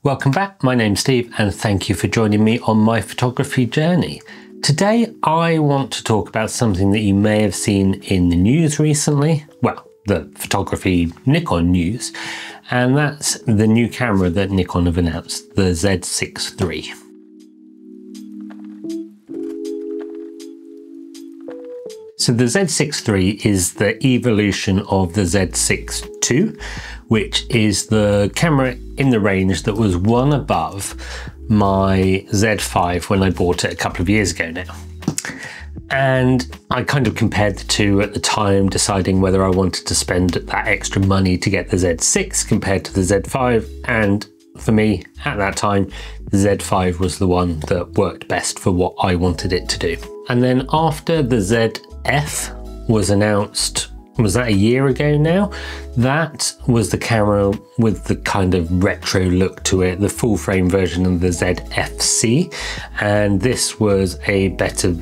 Welcome back, my name's Steve and thank you for joining me on my photography journey. Today I want to talk about something that you may have seen in the news recently, well, the photography Nikon news, and that's the new camera that Nikon have announced, the Z6iii. So the Z6iii is the evolution of the Z6 II, which is the camera in the range that was one above my Z5 when I bought it a couple of years ago now. And I kind of compared the two at the time, deciding whether I wanted to spend that extra money to get the Z6 compared to the Z5. And for me, at that time, the Z5 was the one that worked best for what I wanted it to do. And then after the ZF was announced, was that a year ago now? That was the camera with the kind of retro look to it, the full frame version of the ZFC. And this was a better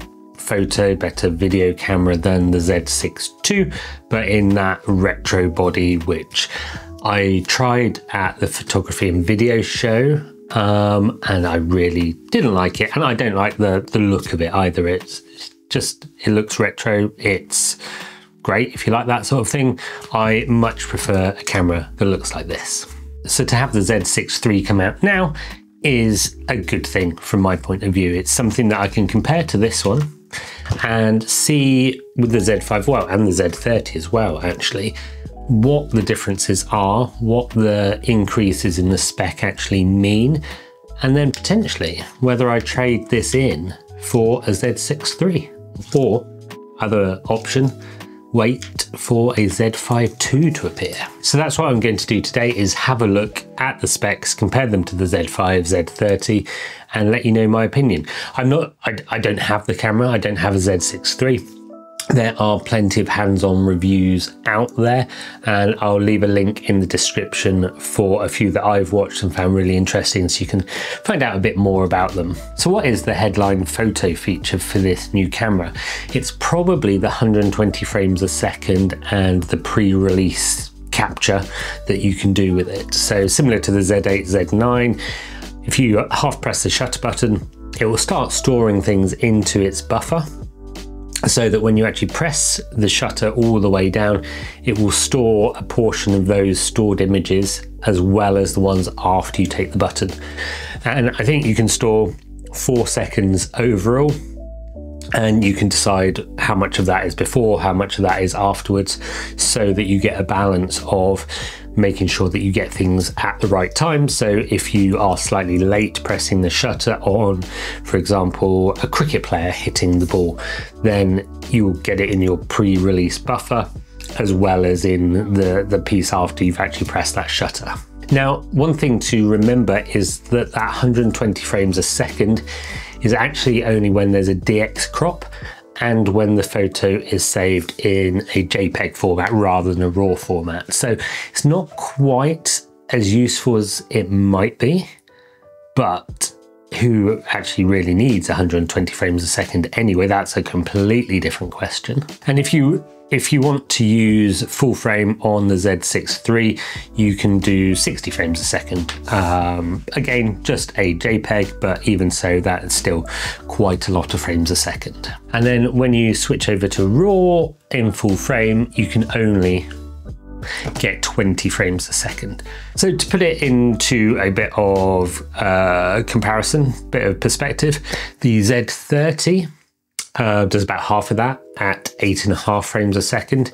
video camera than the Z6 II, but in that retro body, which I tried at the photography and video show, and I really didn't like it. And I don't like the look of it either. It's just, it looks retro. It's great if you like that sort of thing. I much prefer a camera that looks like this. So to have the Z6iii come out now is a good thing from my point of view. It's something that I can compare to this one and see with the Z5, well, and the Z30 as well, actually, what the differences are, what the increases in the spec actually mean, and then potentially whether I trade this in for a Z6iii, or other option, wait for a Z5 II to appear. So that's what I'm going to do today, is have a look at the specs, compare them to the Z5, Z30, and let you know my opinion. I don't have the camera, I don't have a Z6iii. There are plenty of hands-on reviews out there, and I'll leave a link in the description for a few that I've watched and found really interesting, so you can find out a bit more about them. So what is the headline photo feature for this new camera? It's probably the 120 frames a second and the pre-release capture that you can do with it. So similar to the Z8, Z9, if you half press the shutter button, it will start storing things into its buffer, so that when you actually press the shutter all the way down, it will store a portion of those stored images as well as the ones after you take the button. And I think you can store 4 seconds overall, and you can decide how much of that is before, how much of that is afterwards, so that you get a balance of making sure that you get things at the right time. So if you are slightly late pressing the shutter on, for example, a cricket player hitting the ball, then you'll get it in your pre-release buffer, as well as in the piece after you've actually pressed that shutter. Now, one thing to remember is that 120 frames a second is actually only when there's a DX crop and when the photo is saved in a JPEG format rather than a RAW format. So it's not quite as useful as it might be, but who actually really needs 120 frames a second anyway? That's a completely different question. And if you want to use full frame on the Z6iii, you can do 60 frames a second. Again, just a JPEG, but even so, that's still quite a lot of frames a second. And then when you switch over to RAW in full frame, you can only get 20 frames a second. So to put it into a bit of comparison, bit of perspective, the Z30 does about half of that at 8.5 frames a second.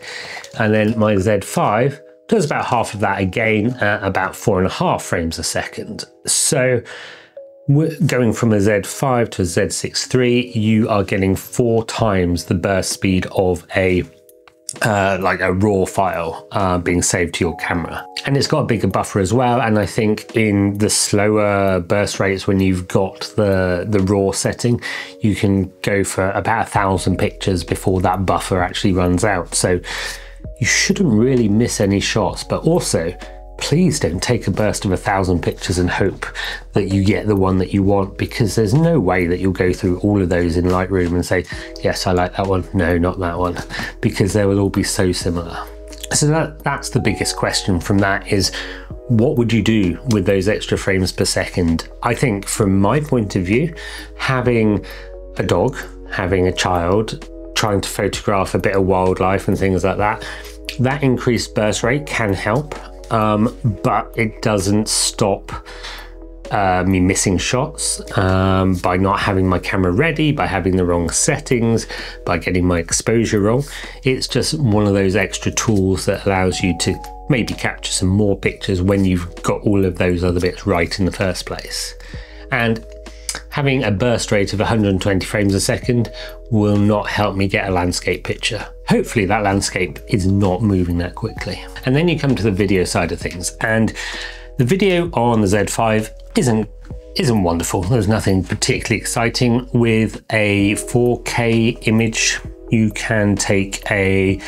And then my Z5 does about half of that again at about 4.5 frames a second. So going from a Z5 to a Z6iii, you are getting 4 times the burst speed of like a RAW file being saved to your camera. And it's got a bigger buffer as well, and I think in the slower burst rates, when you've got the RAW setting, you can go for about 1,000 pictures before that buffer actually runs out. So you shouldn't really miss any shots, but also please don't take a burst of 1,000 pictures and hope that you get the one that you want, because there's no way that you'll go through all of those in Lightroom and say, yes, I like that one, no, not that one, because they will all be so similar. So that's the biggest question from that, is what would you do with those extra frames per second? I think from my point of view, having a dog, having a child, trying to photograph a bit of wildlife and things like that, that increased burst rate can help, but it doesn't stop me missing shots by not having my camera ready, by having the wrong settings, by getting my exposure wrong. It's just one of those extra tools that allows you to maybe capture some more pictures when you've got all of those other bits right in the first place. And having a burst rate of 120 frames a second will not help me get a landscape picture. Hopefully that landscape is not moving that quickly. And then you come to the video side of things, and the video on the Z5 isn't wonderful. There's nothing particularly exciting. With a 4K image, you can take a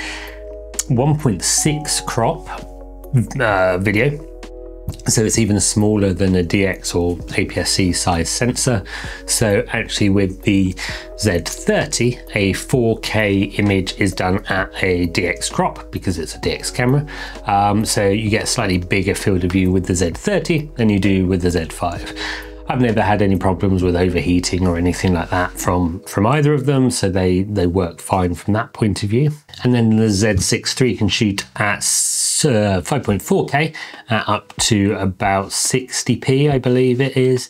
1.6 crop video. So it's even smaller than a DX or APS-C size sensor. So actually with the Z30, a 4K image is done at a DX crop because it's a DX camera. So you get a slightly bigger field of view with the Z30 than you do with the Z5. I've never had any problems with overheating or anything like that from either of them, so they work fine from that point of view. And then the Z6iii can shoot at 5.4K up to about 60p, I believe it is,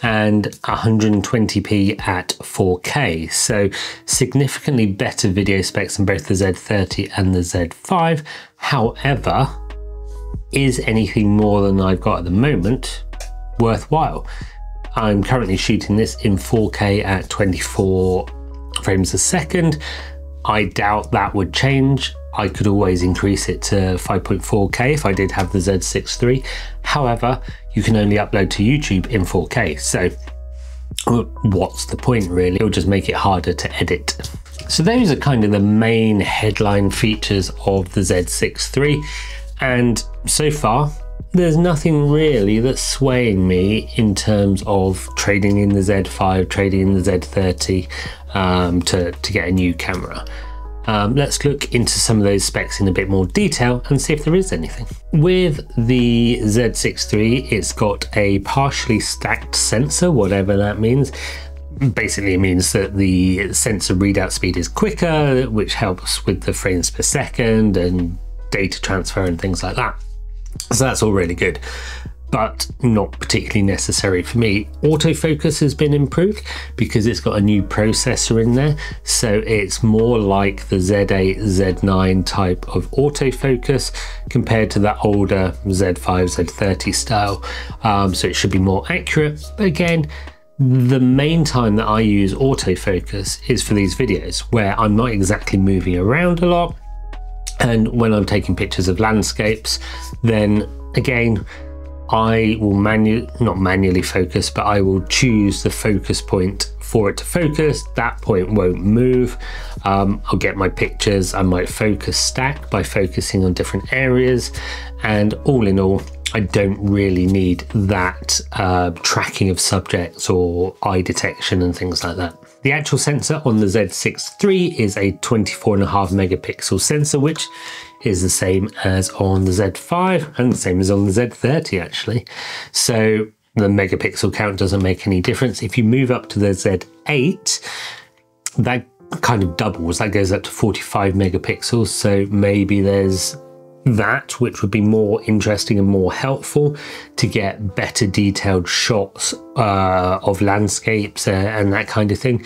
and 120p at 4K. So significantly better video specs than both the Z30 and the Z5. However, is anything more than I've got at the moment worthwhile? I'm currently shooting this in 4K at 24 frames a second. I doubt that would change. I could always increase it to 5.4K if I did have the Z6iii. Hahowever, you can only upload to YouTube in 4K. So what's the point really? It'll just make it harder to edit. So those are kind of the main headline features of the Z6iii. And so far, there's nothing really that's swaying me in terms of trading in the Z5, trading in the Z30 to get a new camera. Let's look into some of those specs in a bit more detail and see if there is anything. With the Z6iii, it's got a partially stacked sensor, whatever that means. Basically, it means that the sensor readout speed is quicker, which helps with the frames per second and data transfer and things like that. So that's all really good, but not particularly necessary for me. Autofocus has been improved because it's got a new processor in there, so it's more like the Z8, Z9 type of autofocus compared to that older Z5, Z30 style. So it should be more accurate. But again, the main time that I use autofocus is for these videos where I'm not exactly moving around a lot. And when I'm taking pictures of landscapes, then again, I will not manually focus, but I will choose the focus point for it to focus. That point won't move. I'll get my pictures. I might focus stack by focusing on different areas. And all in all, I don't really need that tracking of subjects or eye detection and things like that. The actual sensor on the Z6iii is a 24.5 megapixel sensor, which is the same as on the Z5 and the same as on the Z30 actually. So the megapixel count doesn't make any difference. If you move up to the Z8, that kind of doubles, that goes up to 45 megapixels. So maybe there's that, which would be more interesting and more helpful to get better detailed shots of landscapes and that kind of thing.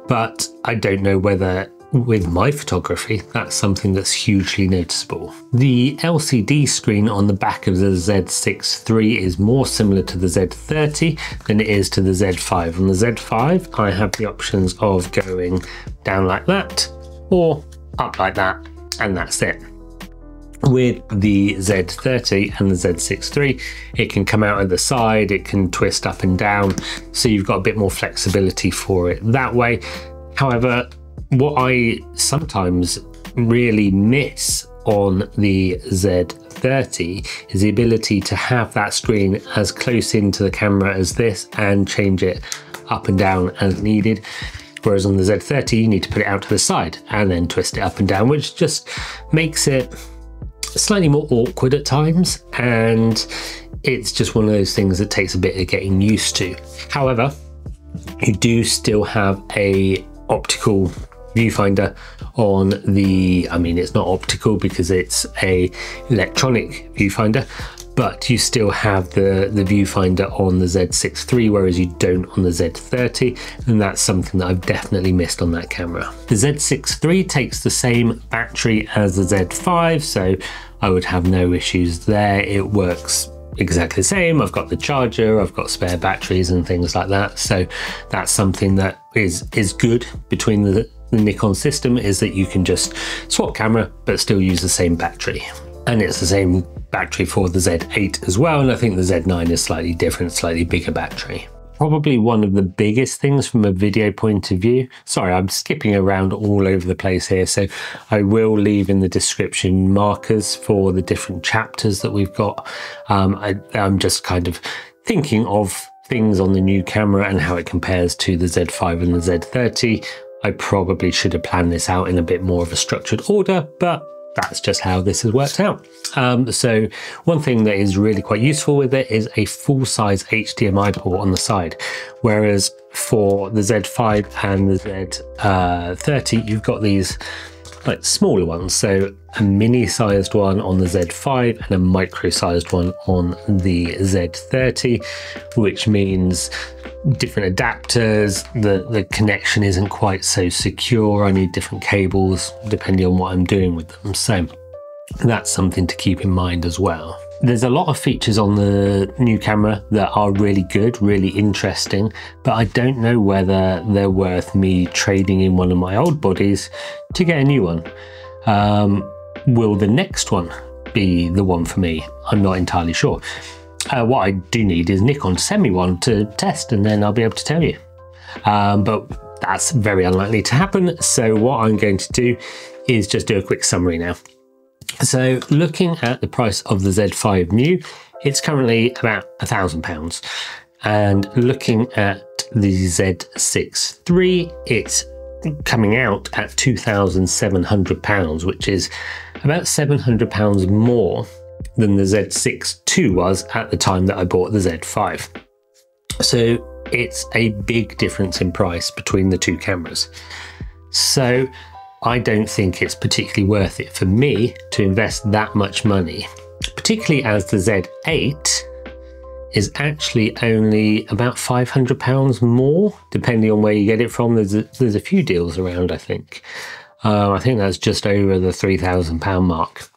But I don't know whether with my photography that's something that's hugely noticeable. The LCD screen on the back of the Z6iii is more similar to the Z30 than it is to the Z5. On the Z5 I have the options of going down like that or up like that, and that's it. With the Z30 and the Z6iii, it can come out at the side, it can twist up and down, so you've got a bit more flexibility for it that way. However, what I sometimes really miss on the Z30 is the ability to have that screen as close into the camera as this and change it up and down as needed. Whereas on the Z30, you need to put it out to the side and then twist it up and down, which just makes it slightly more awkward at times, and it's just one of those things that takes a bit of getting used to. However, you do still have a optical viewfinder on the, I mean, it's not optical because it's a electronic viewfinder, but you still have the viewfinder on the Z6 III, whereas you don't on the Z30, and that's something that I've definitely missed on that camera. The Z6 III takes the same battery as the Z5, so I would have no issues there. It works exactly the same. I've got the charger, I've got spare batteries and things like that, so that's something that is good between the Nikon system, is that you can just swap camera but still use the same battery. And it's the same battery for the Z8 as well, and I think the Z9 is slightly different, slightly bigger battery. Probably one of the biggest things from a video point of view, sorry, I'm skipping around all over the place here, so I will leave in the description markers for the different chapters that we've got. I'm just kind of thinking of things on the new camera and how it compares to the Z5 and the Z30. I probably should have planned this out in a bit more of a structured order, but that's just how this has worked out. So one thing that is really quite useful with it is a full-size HDMI port on the side, whereas for the Z5 and the Z30 you've got these like smaller ones, so a mini-sized one on the Z5 and a micro-sized one on the Z30, which means different adapters, the connection isn't quite so secure. I need different cables depending on what I'm doing with them, so that's something to keep in mind as well. There's a lot of features on the new camera that are really good, really interesting, but I don't know whether they're worth me trading in one of my old bodies to get a new one. Will the next one be the one for me? I'm not entirely sure. What I do need is Nikon to send me one to test, and then I'll be able to tell you. But that's very unlikely to happen. So what I'm going to do is just do a quick summary now. So looking at the price of the Z5 new, it's currently about £1,000. And looking at the Z6 III, it's coming out at £2,700, which is about £700 more than the Z6 II was at the time that I bought the Z5. So it's a big difference in price between the two cameras. So I don't think it's particularly worth it for me to invest that much money, particularly as the Z8 is actually only about £500 more, depending on where you get it from. There's a few deals around, I think. I think that's just over the £3,000 mark.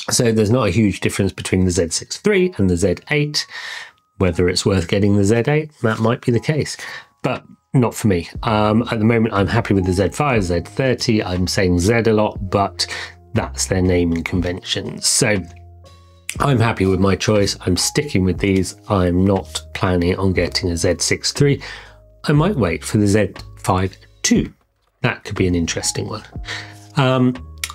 So there's not a huge difference between the Z6 III and the Z8. Whether it's worth getting the Z8, that might be the case, but not for me. At the moment, I'm happy with the Z5, Z30. I'm saying Z a lot, but that's their naming convention. So I'm happy with my choice. I'm sticking with these. I'm not planning on getting a Z6 III. I might wait for the Z5 II. That could be an interesting one.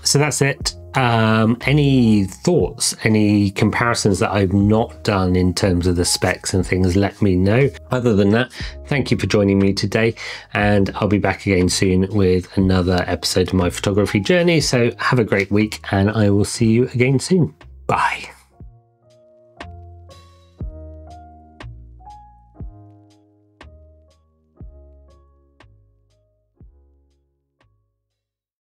So that's it. Any thoughts, any comparisons that I've not done in terms of the specs and things, let me know. Other than that, thank you for joining me today, and I'll be back again soon with another episode of my photography journey. So have a great week, and I will see you again soon. Bye.